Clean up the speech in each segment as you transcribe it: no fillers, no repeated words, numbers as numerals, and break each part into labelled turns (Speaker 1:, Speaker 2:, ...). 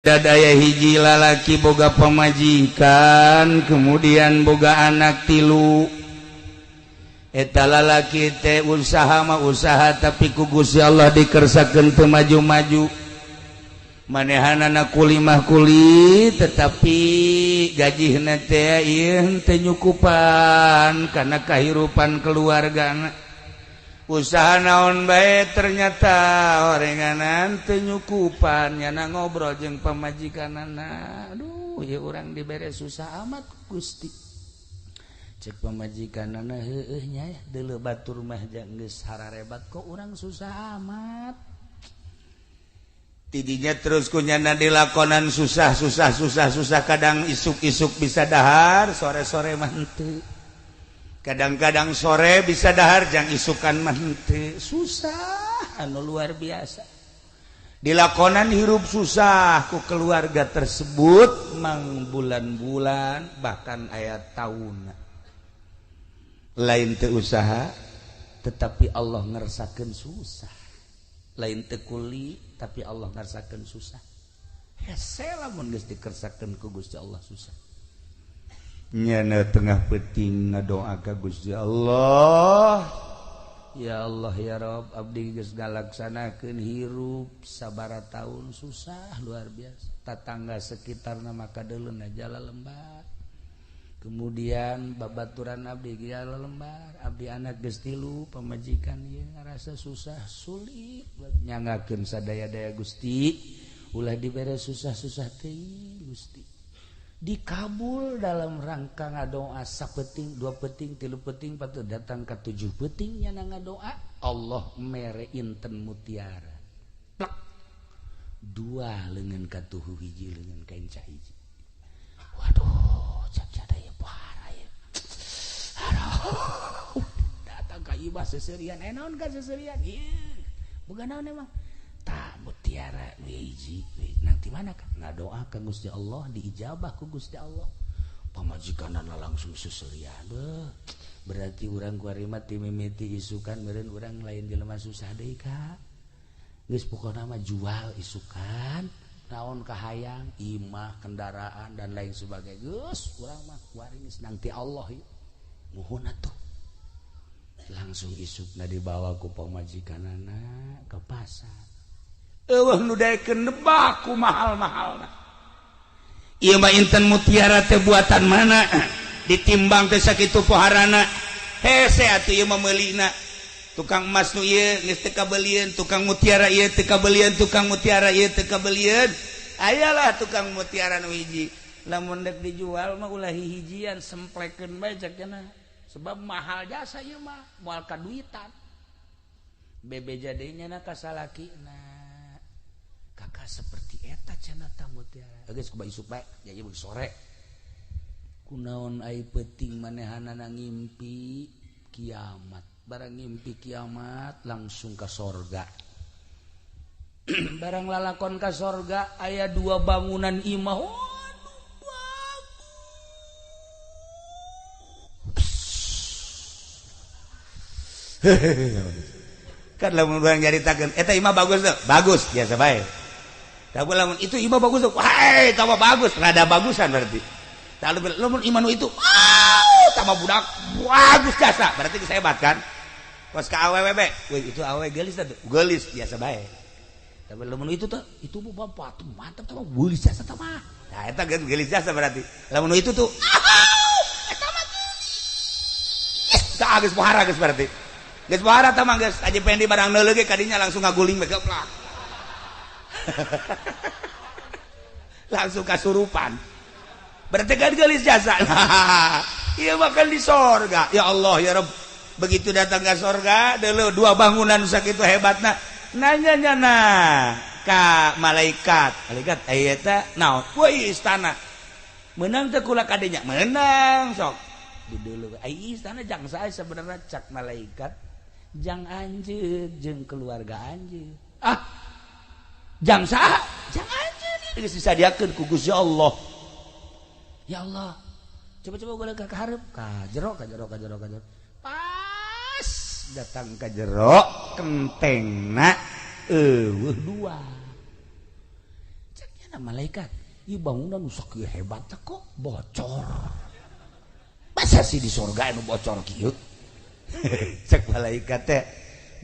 Speaker 1: Daya hiji lalaki boga pemajikan kemudian boga anak tilu eta lalaki teh usaha mah usaha tapi ku Gusti Allah dikersakeun teu maju-maju manehanana kulimah kuli tetapi gajihna teh ieu teu nyukupan kana kahirupan keluargana usaha naon bae ternyata orenganan teu nyukupan nyana ngobrol jeung pamajikanana aduh ieu urang dibere susah amat Gusti cek pamajikanana heueuh nya deuleu batur mah geus hararebat kok urang susah amat tidinya terus kunyana dilakonan susah kadang isuk-isuk bisa dahar sore-sore mah henteu kadang-kadang sore bisa dahar jang isukan mah henteu susah anu luar biasa dilakonan hirup susah ku keluarga tersebut mang bulan-bulan bahkan aya taunna lain teu usaha tetapi Allah ngersakeun susah lain teu kuli tapi Allah ngersakeun susah hese lamun geus dikersakeun ku Gusti Allah susah nyana tengah peuting ngadoa ka Gusti Allah ya Allah ya Rabb abdi geus ngalaksanakeun hirup sabara taun susah luar biasa tatangga sekitarna maka deuleuna jala lembar kemudian babaturan abdi jala lembar abdi anak geus tilu pamajikan ieu ngarasa susah sulit nyangakeun sadaya-daya Gusti ulah dibere susah-susah teh Gusti dikabul dalam rangka ngadoa sapeting dua peting tilu peting patu datang ke 7 peting nyana ngadoa Allah mere inten mutiara plak dua leungeun ka tuhu hiji leungeun ka enca hiji waduh cacada ya pohara ya aduh datang ka ibah seserian naon ka seserian ieu boga naon emang tak mutiara hiji nanti mana kan ngadoa ka Gusti Allah diijabah ku Gusti Allah pamajikanana langsung seserian berarti urang kuarima ti mimiti isukan meureun urang lain jelema susah deui ka geus pokona mah jual isukan naon kahayang imah kendaraan dan lain sebagainya geus urang mah kuaringis nang ti Allah ieu muhun atuh langsung isukna dibawa ku pamajikanana ke pasar eueuh nu daekeun nebak ku mahal-mahalna ieu mah inten mutiara teh buatan mana ditimbang teh sakitu poharana hese atuh ieu mah meulina tukang emas nu ieu geus teu kabeulieun tukang mutiara ieu teu kabeulieun tukang mutiara ieu teu kabeulieun ayalah tukang mutiara nu hiji lamun dek dijual mah ulah hijian semplekeun bae cek cenah sebab mahal jasa ieu mah moal kaduitan bebeja deui nya ka salakina kakak seperti eta cenah tah mutiara geus kumaha isuk bae jadi beuk sore kunaon ai peuting manehanana ngimpi kiamat barang ngimpi kiamat langsung ka sorga barang lalakon ka sorga aya 2 bangunan imah kan lamun urang nyaritakeun eta imah bagus tuh bagus biasa bae tapi lamun itu imah bagus tuh wah tambah bagus rada bagusan berarti tapi lamun imah nu itu tambah budak bagus jasa berarti kesebat kan pas ka awewe be weh itu awewe geulis tuh geulis biasa bae tapi lamun itu tuh itu bapak tuh mantap tuh geulis jasa tah mah nah eta geulis jasa berarti lamun itu tuh eta mah tah geus pohara geus berarti geus pohara tah mah geus aja pendi barang neuleuh ge kadinya langsung ngaguling bae geplak langsung kasurupan berarti kan gelis jasa iya makan di sorga ya Allah ya Rabb begitu datang ke sorga dulu 2 bangunan sakitu hebatna nanya ka malaikat ayata naon woi istana menang teh kula kadenya menang sok di dulu ai istana jang sae sebenarnya cak malaikat jang anjeun jeung keluarga anjeun jang saha jang anjeun geus disadiakeun ku Gusti Allah ya Allah coba-coba gue ke hareup ka jero pas datang ka jero kentengna eueuh 2 malaikat ieu bangunan nu sakieu hebat kok bocor masa sih di surga anu bocor kieu cek malaikat teh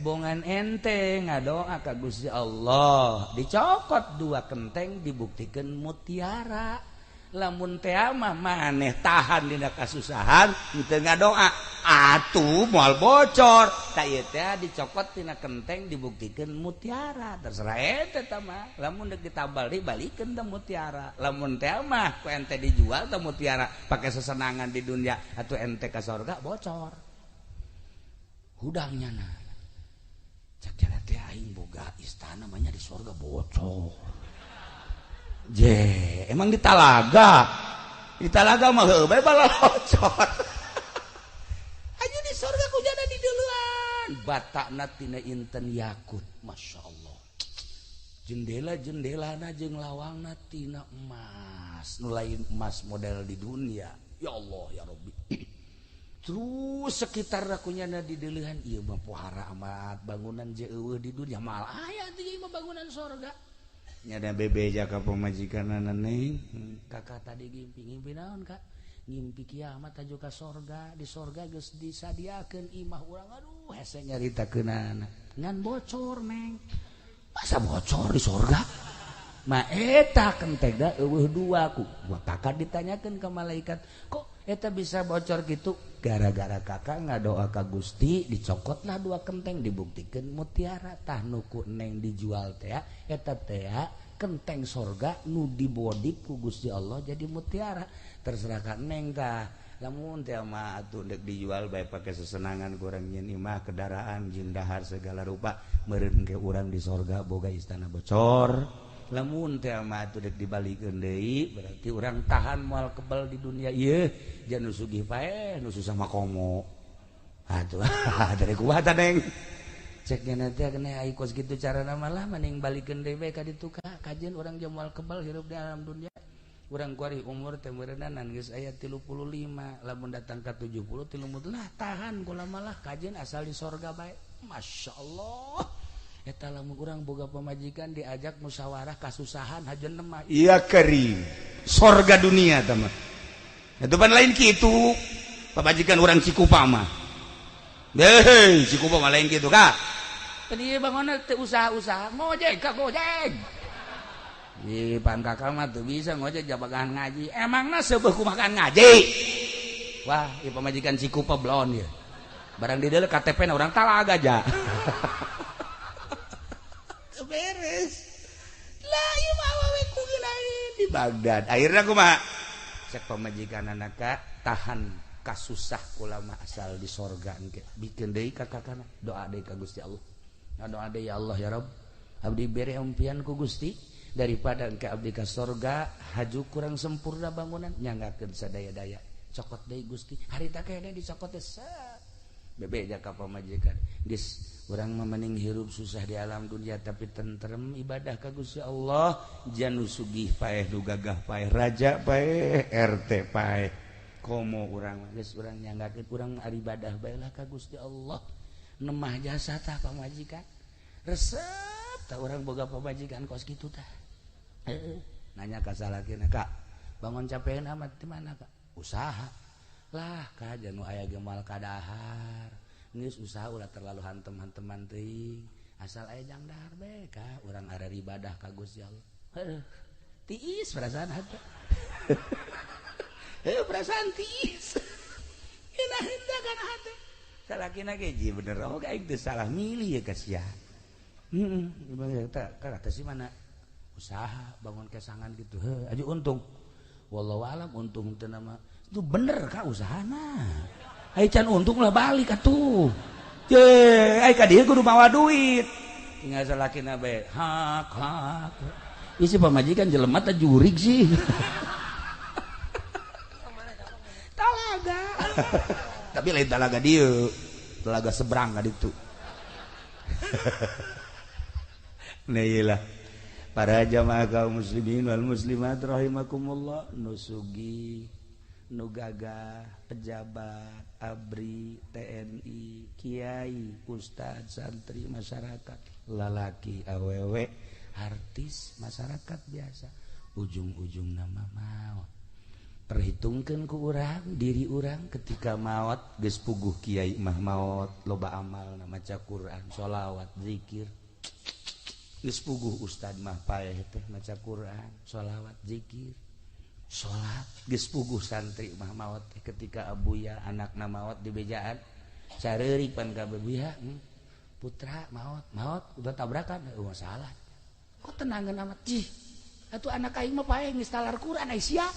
Speaker 1: bongan ente ngadoa ka Gusti Allah dicokot 2 kenteng dibuktikan mutiara lamun teh mah maneh tahan dina kasusahan teu ngadoa atuh moal bocor ta ieu teh dicokot tina kenteng dibuktikan mutiara terserah ente tah mah lamun deuk ditambal dibalikeun teh mutiara lamun teh mah ku ente dijual teh mutiara pake sesenangan di dunia atuh ente ka surga bocor hudangnya na cak jalan teh aing boga istana namanya di surga bocor je emang di talaga mah heuh bae bala bocor aja di surga kujana di duluan batakna tina inten yakut masyaallah jendela-jendelana jeung lawangna tina emas nu lain emas model di dunia ya Allah ya Rabbi terus sekitar kunyana di deulehan ieu mah pohara amat bangunan je eueuh di dunia mal aya teh mah bangunan surga nyada bebe jaka pemajikanana neng kakak tadi ngimpi naon kak ngimpi kiamat aju ka surga di surga geus disadiakeun imah urang aduh hese nyaritakeunana ngan bocor neng masa bocor di surga mah eta kentegna eueuh 2 ku kakak ditanyakeun ka malaikat kok eta bisa bocor gitu gara-gara kakak ngadoa ka Gusti dicokotlah 2 kenteng dibuktikan mutiara tah nuku neng dijual teh eta teh kenteng sorga nu dibodip ku Gusti Allah jadi mutiara terserah ka neng tah lamun teh mah atuh deuk dijual bae pake sesenangan kurang nyeun imah kendaraan jeung dahar segala rupa meureun ke urang di sorga boga istana bocor lamun teh mah atuh deuk dibalikeun deui berarti urang tahan moal kebal di dunia ieu jan nu sugih pae nu susah mah komo atuh dari kuatan neng cek nanti kena aya kos kitu carana malah mending balikeun deui bae ka ditu kajian urang jeung moal kebal hirup di alam dunia urang kuari umur teh meureunan geus aya 35 lamun datang ka 70 30 lah tahan kula malah kajian asal di surga bae masyaallah eta lamun urang boga pamajikan diajak musyawarah kasusahan hajeun mah iya karim surga dunia tah mah eta pan lain kitu pamajikan urang Cikupa mah heh Cikupa mah lain kitu ka tadi bangunna teu usaha-usaha ngojek ka gojek di pan kakak mah teu bisa ngojek jabagan ngaji emangna seubeuh kumakan ngaji wah ieu pamajikan Cikupa blon ieu barang di dieu KTP-na urang talaga aja beres lah ieu mah awewe kugeulain di Baghdad akhirna kumaha cek pamajikan anaka tahan kasusah kula mah asal di sorga engke bikeun deui ka kakana doa deui ka Gusti Allah doa deui ya Allah ya Rabb abdi bere umpian ku Gusti daripada engke abdi ka sorga haju kurang sempurna bangunan nyanggakeun sadaya-daya cokot deui Gusti harita kene dicokot teh bebe jaka pamajikan geus urang mah mending hirup susah di alam dunia tapi tentrem ibadah ka Gusti Allah janu sugih paeh nu gagah paeh raja paeh RT paeh komo urang geus urang nyanggakeun urang ari ibadah bae lah ka Gusti Allah nemah jasa tah pamajikan resep tah urang boga pamajikan kos kitu tah nanya ka salakina Kak bangun capeun amat di mana Kak usaha lah ka janu aya gemal kadahar geus usaha ulah terlalu hantem-hanteman teuing asal aya jang dahar bae ka urang are ibadah ka Gusti Allah tiis perasaan hate perasaan tiis enak-enak kana hate salakina ge ji bener oge aing teu salah milih ya kasihan kata si mana usaha bangun kesangan gitu aja untung wallahu alam untung teu nama itu bener ka usahana ai can untung lah balik atuh ye ai ka dieu kudu mawa duit tinggal salakina bae hak isi pamajikan jelema teh jurig sih talaga tapi lain talaga dieu telaga seberang ka ditu nah iyalah para jamaah kaum muslimin wal muslimat rahimakumullah nu sugih nu gagah pejabat abri TNI kiai ustad santri masyarakat lalaki awewe artis masyarakat biasa ujung-ujung nama maut perhitungkan ku urang diri urang ketika maut geus puguh kiai mah maut loba amal na maca Quran sholawat zikir geus puguh ustad mah paeh teh maca Quran sholawat zikir sholat geus puguh santri mah maut teh ketika abuya anakna maut di bejaan sareurik pan ka abuya putra maut udah tabrakan salah kok tenangan amat jih atuh anak aing mah paeh geus talar Quran ai sia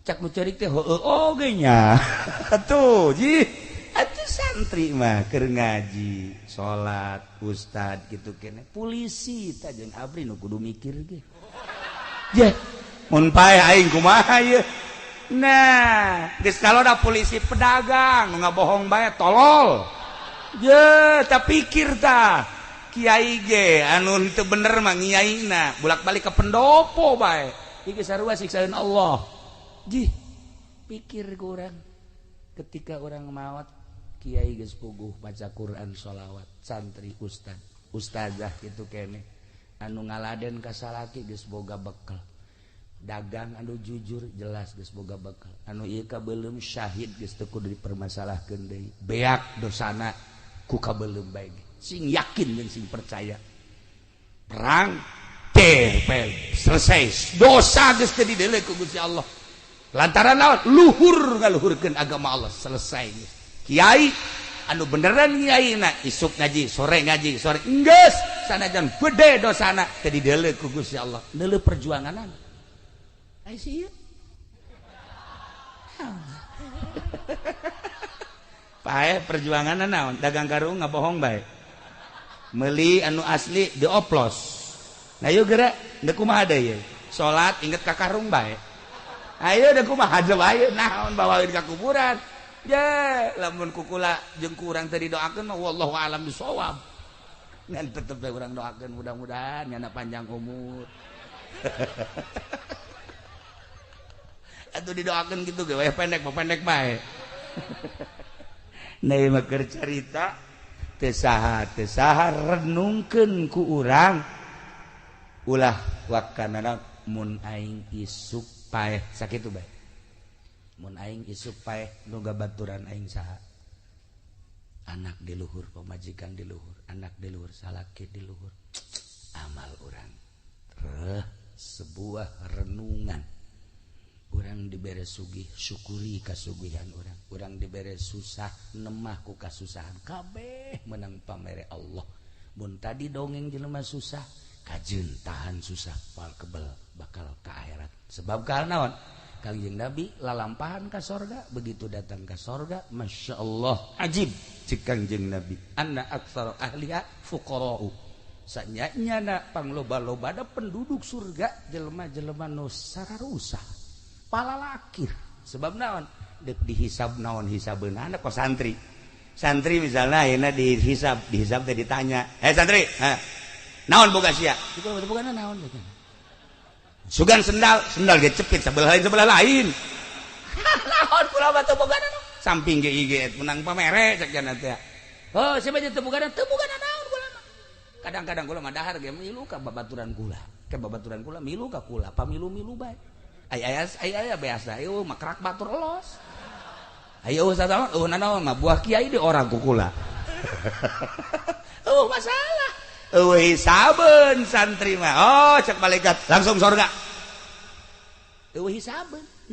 Speaker 1: cak nu ceurik teh heueuh oge nya atuh jih atuh santri mah keur ngaji salat ustad kitu keneh polisi tah jeung abri nu kudu mikir ge ye mun paeh aing kumaha ieu nah geus kaloda polisi pedagang nu ngabohong bae tolol ye tah pikir tah kiai ge anu teu bener mah ngiaina bolak-balik ke pendopo bae ieu sarua siksaeun Allah jih pikir ku urang ketika orang maut kiai geus puguh baca Quran sholawat santri ustazah kitu keneh anu ngaladen ka salaki geus boga bekal dagang anu jujur jelas geus boga bekal anu ieu kabeulem syahid geus teu kudu dipermasalahkeun deui beak dosana ku kabeulem bae sing yakin dan sing percaya perang selesai dosa geus teu dideuleu ku Gusti Allah lantaran naon luhur ngaluhurkeun agama Allah selesai kiai anu beneran kiaina isuk ngaji sore enggeus sanajan gede dosana teu dideuleu ku Gusti Allah deuleu perjuanganan ai sieu paeh perjuanganan naon dagang karung ngabohong bae meuli anu asli dioplos nah yuk geura da kumaha deui salat inget ka karung bae ayo da kumaha bae naon bawaeun ka kuburan ya lamun kukula jeung ku urang teh didoakeun mah wallahu alam bisawab ngan tetep bae urang doakeun mudah-mudahan nyana panjang umur atuh didoakeun kitu ge we pendek bae nah mah keur carita teu saha renungkeun ku urang ulah wakanana mun aing isuk paeh sakitu bae mun aing isuk paeh nu gabaturan aing saha anak di luhur pamajikan di luhur anak di luhur salaki di luhur amal urang sebuah renungan urang dibere sugih syukuri kasugihan urang dibere susah nemah ku kasusahan kabeh menang pamere Allah mun tadi dongeng jelema susah kajeun tahan susah pal kebel bakal ka akhirat sebab karena naon Kangjeng Nabi lalampahan ka sorga begitu datang ka sorga masyaallah ajib cik Kangjeng Nabi anna aktsaru ahliha fuqara'u sanyanyana pangloba-lobana penduduk surga jelema-jelema nu sararusah palalakir sebab naon dek dihisab naon hisabeunana kok santri misalnya ayeuna dihisab teh ditanya santri naon boga sia itu bogana naon sugan sendal ge cepit sebelah lain naon kula mah teu bogana samping ge IG menang pamere cek jana teh oh siapa teu bogana naon kula mah kadang-kadang kula mah dahar ge milu ka babaturan kula milu ka kula pamilu-milu bae aya biasa ayo makrak batur elos ayo sataon naon mah buah kiai di orang kukula masalah hisabeun santri mah cek malaikat langsung surga hisabeun